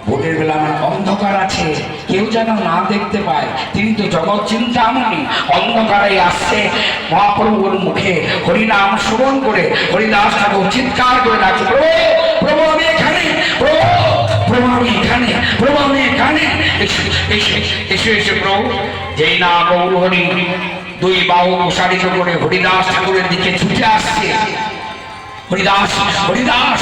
ভোরের বেলা আমার অন্ধকার আছে, কেউ যেন না দেখতে পায়। তিনি তো জগৎ চিন্তামণি, অন্ধকারে আসছে। মহাপ্রভুর মুখে হরিনাম শ্রবণ করে হরিদাস ঠাকুর চিৎকার করে ডাকছে, প্রভু প্রভু আমি এখানে, প্রভু প্রভু আমি এখানে, প্রভু আমি এখানে। এসে এসে প্রভু যেই না গৌর হরি দুই বাহু প্রসারিত করে হরিদাস ঠাকুরের দিকে ছুটে আসছে। হরিদাস হরিদাস